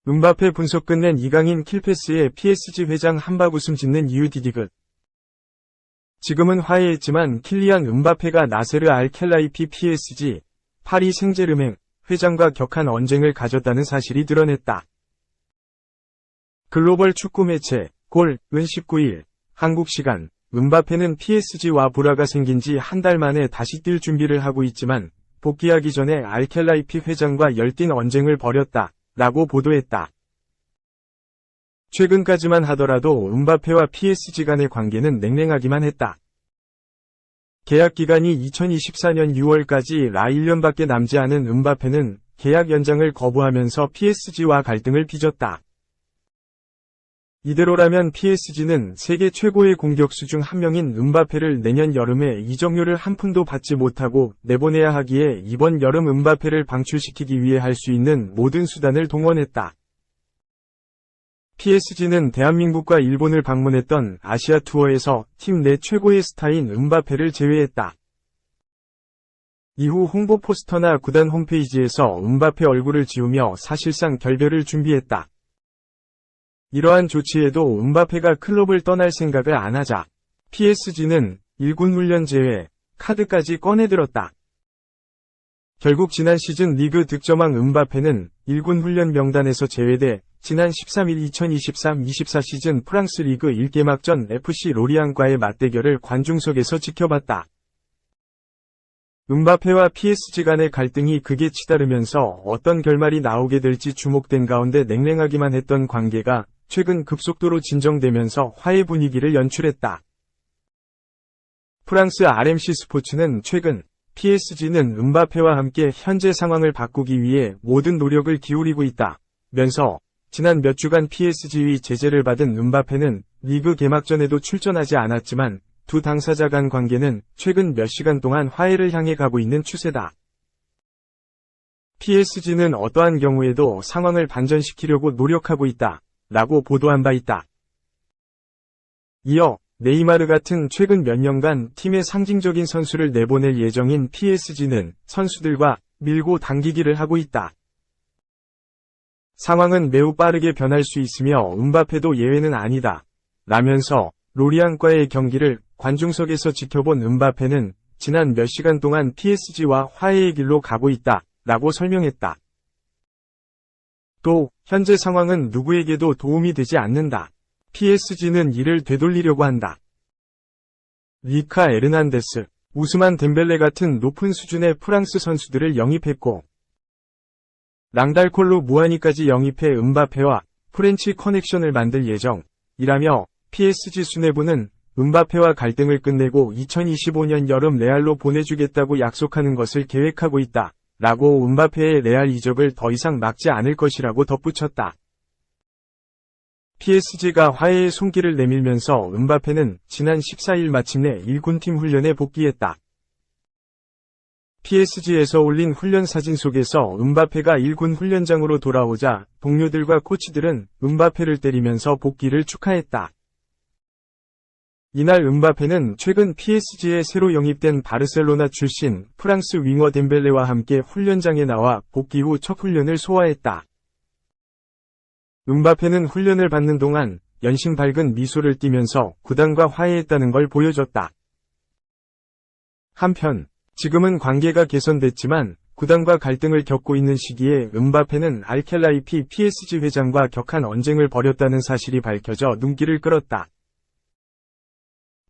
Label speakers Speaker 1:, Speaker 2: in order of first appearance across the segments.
Speaker 1: 음바페 분석 끝낸 이강인 킬패스에 PSG 회장 한박 웃음 짓는 이유 디디귿. 지금은 화해했지만 킬리안 음바페가 나세르 알켈라이피 PSG, 파리 생제르맹 회장과 격한 언쟁을 가졌다는 사실이 드러냈다. 글로벌 축구 매체 골은 19일 한국 시간 음바페는 PSG와 불화가 생긴 지 한 달 만에 다시 뛸 준비를 하고 있지만 복귀하기 전에 알켈라이피 회장과 열띤 언쟁을 벌였다 라고 보도했다. 최근까지만 하더라도 음바페와 PSG 간의 관계는 냉랭하기만 했다. 계약 기간이 2024년 6월까지 1년밖에 남지 않은 음바페는 계약 연장을 거부하면서 PSG와 갈등을 빚었다. 이대로라면 PSG는 세계 최고의 공격수 중 한 명인 음바페를 내년 여름에 이적료를 한 푼도 받지 못하고 내보내야 하기에 이번 여름 음바페를 방출시키기 위해 할 수 있는 모든 수단을 동원했다. PSG는 대한민국과 일본을 방문했던 아시아 투어에서 팀 내 최고의 스타인 음바페를 제외했다. 이후 홍보 포스터나 구단 홈페이지에서 음바페 얼굴을 지우며 사실상 결별을 준비했다. 이러한 조치에도 음바페가 클럽을 떠날 생각을 안 하자 PSG는 1군 훈련 제외 카드까지 꺼내들었다. 결국 지난 시즌 리그 득점왕 음바페는 1군 훈련 명단에서 제외돼 지난 13일 2023-24 시즌 프랑스 리그 1개막전 FC 로리앙과의 맞대결을 관중석에서 지켜봤다. 음바페와 PSG 간의 갈등이 극에 치달으면서 어떤 결말이 나오게 될지 주목된 가운데 냉랭하기만 했던 관계가 최근 급속도로 진정되면서 화해 분위기를 연출했다. 프랑스 RMC 스포츠는 최근 PSG는 음바페와 함께 현재 상황을 바꾸기 위해 모든 노력을 기울이고 있다 면서 지난 몇 주간 PSG의 제재를 받은 음바페는 리그 개막전에도 출전하지 않았지만 두 당사자 간 관계는 최근 몇 시간 동안 화해를 향해 가고 있는 추세다. PSG는 어떠한 경우에도 상황을 반전시키려고 노력하고 있다 라고 보도한 바 있다. 이어 네이마르 같은 최근 몇 년간 팀의 상징적인 선수를 내보낼 예정인 PSG는 선수들과 밀고 당기기를 하고 있다. 상황은 매우 빠르게 변할 수 있으며 음바페도 예외는 아니다 라면서 로리앙과의 경기를 관중석에서 지켜본 음바페는 지난 몇 시간 동안 PSG와 화해의 길로 가고 있다 라고 설명했다. 또 현재 상황은 누구에게도 도움이 되지 않는다. PSG는 이를 되돌리려고 한다. 리카 에르난데스, 우스만 덴벨레 같은 높은 수준의 프랑스 선수들을 영입했고 랑달콜로 무하니까지 영입해 음바페와 프렌치 커넥션을 만들 예정이라며 PSG 수뇌부는 음바페와 갈등을 끝내고 2025년 여름 레알로 보내주겠다고 약속하는 것을 계획하고 있다 라고 음바페의 레알 이적을 더 이상 막지 않을 것이라고 덧붙였다. PSG가 화해의 손길을 내밀면서 음바페는 지난 14일 마침내 1군팀 훈련에 복귀했다. PSG에서 올린 훈련 사진 속에서 음바페가 1군 훈련장으로 돌아오자 동료들과 코치들은 음바페를 때리면서 복귀를 축하했다. 이날 음바페는 최근 PSG에 새로 영입된 바르셀로나 출신 프랑스 윙어 덴벨레와 함께 훈련장에 나와 복귀 후 첫 훈련을 소화했다. 음바페는 훈련을 받는 동안 연신 밝은 미소를 띠면서 구단과 화해했다는 걸 보여줬다. 한편 지금은 관계가 개선됐지만 구단과 갈등을 겪고 있는 시기에 음바페는 알켈라이피 PSG 회장과 격한 언쟁을 벌였다는 사실이 밝혀져 눈길을 끌었다.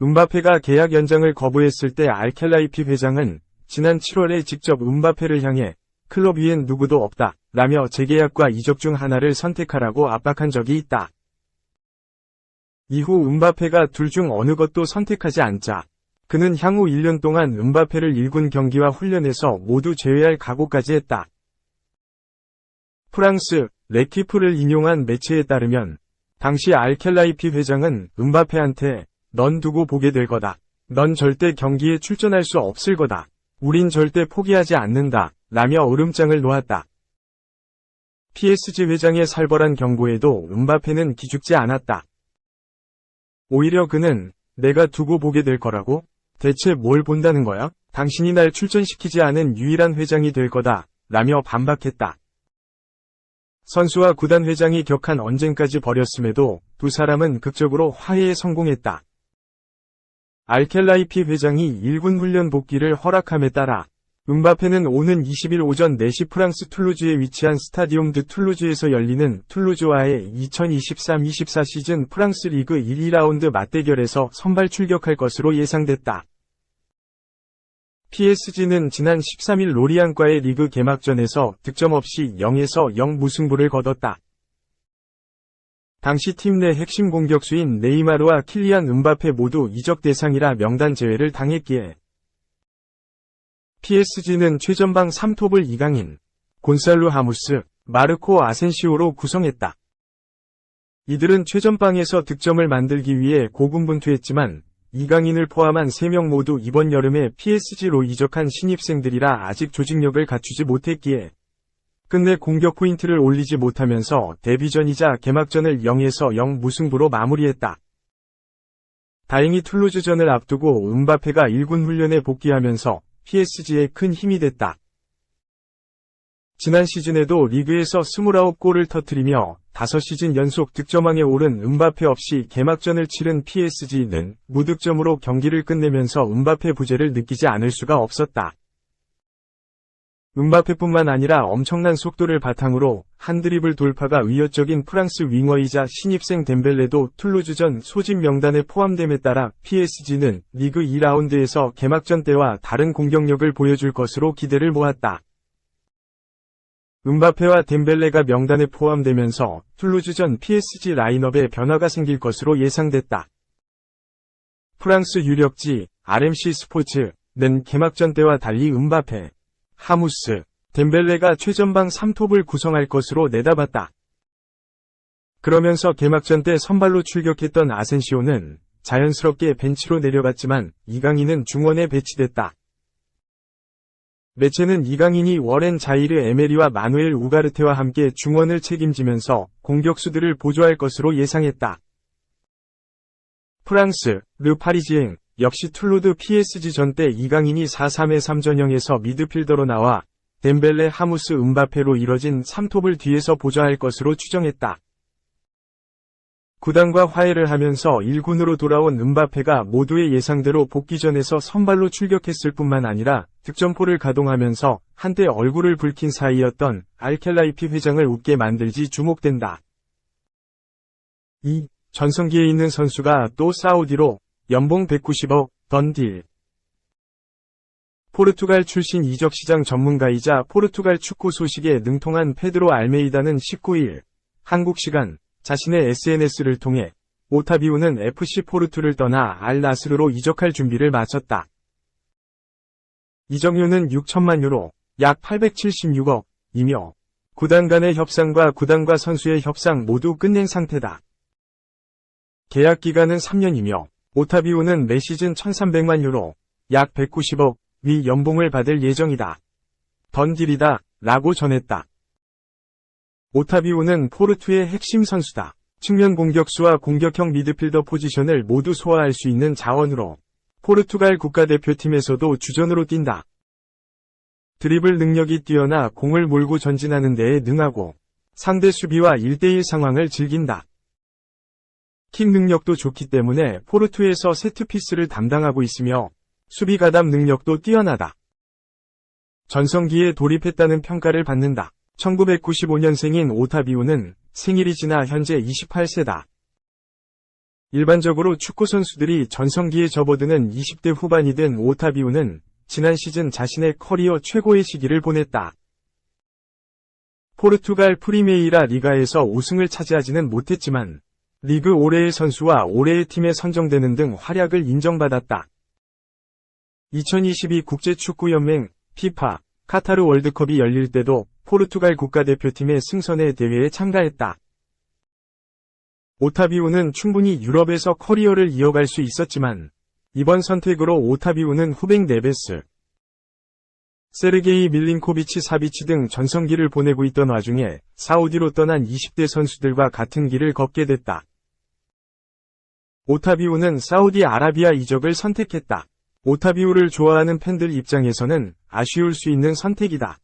Speaker 1: 음바페가 계약 연장을 거부했을 때 알켈라이피 회장은 지난 7월에 직접 음바페를 향해 클럽 위엔 누구도 없다 라며 재계약과 이적 중 하나를 선택하라고 압박한 적이 있다. 이후 음바페가 둘 중 어느 것도 선택하지 않자 그는 향후 1년 동안 음바페를 1군 경기와 훈련에서 모두 제외할 각오까지 했다. 프랑스 레키프를 인용한 매체에 따르면 당시 알켈라이피 회장은 음바페한테 넌 두고 보게 될 거다. 넌 절대 경기에 출전할 수 없을 거다. 우린 절대 포기하지 않는다. 라며 으름장을 놓았다. PSG 회장의 살벌한 경고에도 음바페는 기죽지 않았다. 오히려 그는 내가 두고 보게 될 거라고? 대체 뭘 본다는 거야? 당신이 날 출전시키지 않은 유일한 회장이 될 거다, 라며 반박했다. 선수와 구단 회장이 격한 언쟁까지 벌였음에도 두 사람은 극적으로 화해에 성공했다. 알켈라이피 회장이 1군 훈련 복귀를 허락함에 따라 음바페는 오는 20일 오전 4시 프랑스 툴루즈에 위치한 스타디움 드 툴루즈에서 열리는 툴루즈와의 2023-24 시즌 프랑스 리그 1, 2라운드 맞대결에서 선발 출격할 것으로 예상됐다. PSG는 지난 13일 로리앙과의 리그 개막전에서 득점 없이 0에서 0 무승부를 거뒀다. 당시 팀 내 핵심 공격수인 네이마르와 킬리안 음바페 모두 이적 대상이라 명단 제외를 당했기에 PSG는 최전방 3톱을 이강인, 곤살로 하무스, 마르코 아센시오로 구성했다. 이들은 최전방에서 득점을 만들기 위해 고군분투했지만 이강인을 포함한 3명 모두 이번 여름에 PSG로 이적한 신입생들이라 아직 조직력을 갖추지 못했기에 끝내 공격 포인트를 올리지 못하면서 데뷔전이자 개막전을 0에서 0 무승부로 마무리했다. 다행히 툴루즈전을 앞두고 음바페가 1군 훈련에 복귀하면서 PSG에 큰 힘이 됐다. 지난 시즌에도 리그에서 29골을 터뜨리며 5시즌 연속 득점왕에 오른 음바페 없이 개막전을 치른 PSG는 무득점으로 경기를 끝내면서 음바페 부재를 느끼지 않을 수가 없었다. 음바페뿐만 아니라 엄청난 속도를 바탕으로 한 드리블 돌파가 위협적인 프랑스 윙어이자 신입생 덴벨레도 툴루즈전 소집 명단에 포함됨에 따라 PSG는 리그 2라운드에서 개막전 때와 다른 공격력을 보여줄 것으로 기대를 모았다. 음바페와 덴벨레가 명단에 포함되면서 툴루즈전 PSG 라인업에 변화가 생길 것으로 예상됐다. 프랑스 유력지 RMC 스포츠는 개막전 때와 달리 음바페, 하무스, 덴벨레가 최전방 3톱을 구성할 것으로 내다봤다. 그러면서 개막전 때 선발로 출격했던 아센시오는 자연스럽게 벤치로 내려갔지만 이강인은 중원에 배치됐다. 매체는 이강인이 워렌 자이르 에메리와 마누엘 우가르테와 함께 중원을 책임지면서 공격수들을 보조할 것으로 예상했다. 프랑스, 르 파리지앵, 역시 툴루드 PSG 전 때 이강인이 4-3-3 전형에서 미드필더로 나와 덴벨레 하무스 음바페로 이뤄진 3톱을 뒤에서 보좌할 것으로 추정했다. 구단과 화해를 하면서 1군으로 돌아온 음바페가 모두의 예상대로 복귀전에서 선발로 출격했을 뿐만 아니라 득점포를 가동하면서 한때 얼굴을 붉힌 사이였던 알켈라이피 회장을 웃게 만들지 주목된다. 이 전성기에 있는 선수가 또 사우디로 연봉 190억, 던 딜. 포르투갈 출신 이적시장 전문가이자 포르투갈 축구 소식에 능통한 페드로 알메이다는 19일 한국 시간 자신의 SNS를 통해 오타비오는 FC 포르투를 떠나 알 나스르로 이적할 준비를 마쳤다. 이적료는 6천만 유로, 약 876억이며 구단 간의 협상과 구단과 선수의 협상 모두 끝낸 상태다. 계약 기간은 3년이며 오타비오는 매 시즌 1,300만 유로, 약 190억 위 연봉을 받을 예정이다. 던딜이다, 라고 전했다. 오타비오는 포르투의 핵심 선수다. 측면 공격수와 공격형 미드필더 포지션을 모두 소화할 수 있는 자원으로 포르투갈 국가대표팀에서도 주전으로 뛴다. 드리블 능력이 뛰어나 공을 몰고 전진하는 데에 능하고 상대 수비와 1대1 상황을 즐긴다. 킥 능력도 좋기 때문에 포르투에서 세트피스를 담당하고 있으며 수비 가담 능력도 뛰어나다. 전성기에 돌입했다는 평가를 받는다. 1995년생인 오타비오는 생일이 지나 현재 28세다. 일반적으로 축구 선수들이 전성기에 접어드는 20대 후반이 된 오타비오는 지난 시즌 자신의 커리어 최고의 시기를 보냈다. 포르투갈 프리메이라 리가에서 우승을 차지하지는 못했지만 리그 올해의 선수와 올해의 팀에 선정되는 등 활약을 인정받았다. 2022 국제축구연맹 FIFA 카타르 월드컵이 열릴 때도 포르투갈 국가대표팀의 승선의 대회에 참가했다. 오타비오는 충분히 유럽에서 커리어를 이어갈 수 있었지만 이번 선택으로 오타비오는 후백 네베스, 세르게이 밀린코비치 사비치 등 전성기를 보내고 있던 와중에 사우디로 떠난 20대 선수들과 같은 길을 걷게 됐다. 오타비오는 사우디아라비아 이적을 선택했다. 오타비오를 좋아하는 팬들 입장에서는 아쉬울 수 있는 선택이다.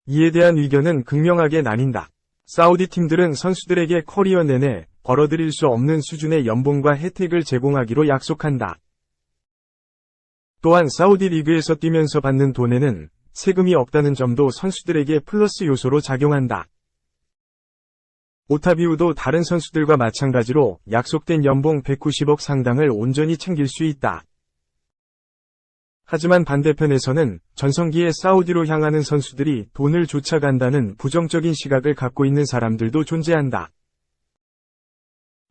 Speaker 1: 이에 대한 의견은 극명하게 나뉜다. 사우디 팀들은 선수들에게 커리어 내내 벌어들일 수 없는 수준의 연봉과 혜택을 제공하기로 약속한다. 또한 사우디 리그에서 뛰면서 받는 돈에는 세금이 없다는 점도 선수들에게 플러스 요소로 작용한다. 오타비오도 다른 선수들과 마찬가지로 약속된 연봉 190억 상당을 온전히 챙길 수 있다. 하지만 반대편에서는 전성기의 사우디로 향하는 선수들이 돈을 쫓아간다는 부정적인 시각을 갖고 있는 사람들도 존재한다.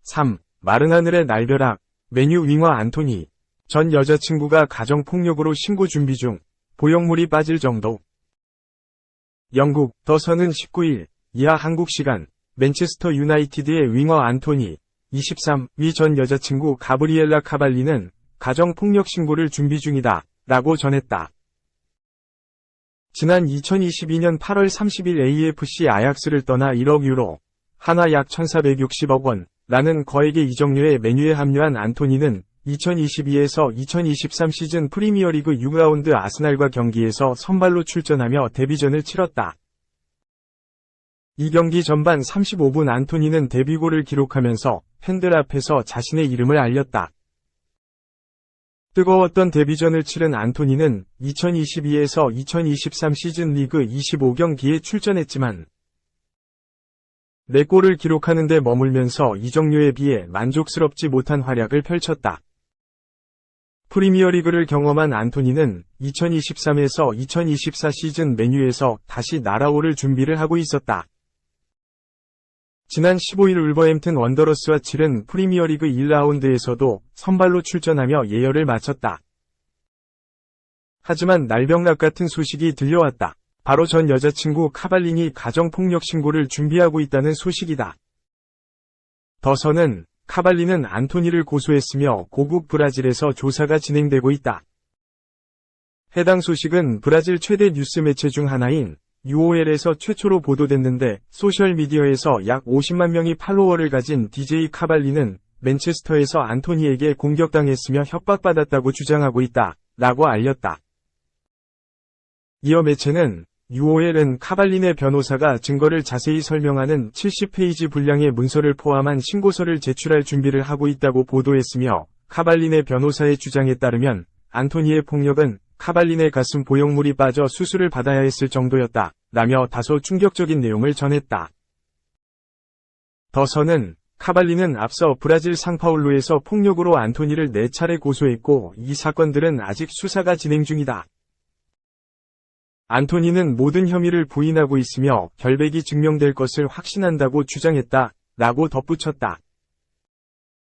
Speaker 1: 3. 마른 하늘의 날벼락, 맨유 윙어 안토니. 전 여자친구가 가정폭력으로 신고 준비 중, 보형물이 빠질 정도. 영국, 더 선은 19일, 이하 한국 시간, 맨체스터 유나이티드의 윙어 안토니, 23위 전 여자친구 가브리엘라 카발리는 가정폭력 신고를 준비 중이다, 라고 전했다. 지난 2022년 8월 30일 AFC 아약스를 떠나 1억 유로, 하나 약 1460억 원, 라는 거액의 이적료에 맨유에 합류한 안토니는 2022에서 2023 시즌 프리미어리그 6라운드 아스날과 경기에서 선발로 출전하며 데뷔전을 치렀다. 이 경기 전반 35분 안토니는 데뷔골을 기록하면서 팬들 앞에서 자신의 이름을 알렸다. 뜨거웠던 데뷔전을 치른 안토니는 2022에서 2023 시즌 리그 25경기에 출전했지만 4골을 기록하는 데 머물면서 이적료에 비해 만족스럽지 못한 활약을 펼쳤다. 프리미어리그를 경험한 안토니는 2023에서 2024 시즌 맨유에서 다시 날아오를 준비를 하고 있었다. 지난 15일 울버햄튼 원더러스와 치른 프리미어리그 1라운드에서도 선발로 출전하며 예열을 마쳤다. 하지만 날병락 같은 소식이 들려왔다. 바로 전 여자친구 카발린이 가정폭력 신고를 준비하고 있다는 소식이다. 더 선은 카발린은 안토니를 고소했으며 고국 브라질에서 조사가 진행되고 있다. 해당 소식은 브라질 최대 뉴스 매체 중 하나인 UOL에서 최초로 보도됐는데 소셜미디어에서 약 50만 명이 팔로워를 가진 DJ 카발리는 맨체스터에서 안토니에게 공격당했으며 협박받았다고 주장하고 있다, 라고 알렸다. 이어 매체는 UOL은 카발린의 변호사가 증거를 자세히 설명하는 70페이지 분량의 문서를 포함한 신고서를 제출할 준비를 하고 있다고 보도했으며 카발린의 변호사의 주장에 따르면 안토니의 폭력은 카발린의 가슴 보형물이 빠져 수술을 받아야 했을 정도였다, 라며 다소 충격적인 내용을 전했다. 더 선은 카발린은 앞서 브라질 상파울루에서 폭력으로 안토니를 4차례 고소했고 이 사건들은 아직 수사가 진행 중이다. 안토니는 모든 혐의를 부인하고 있으며 결백이 증명될 것을 확신한다고 주장했다, 라고 덧붙였다.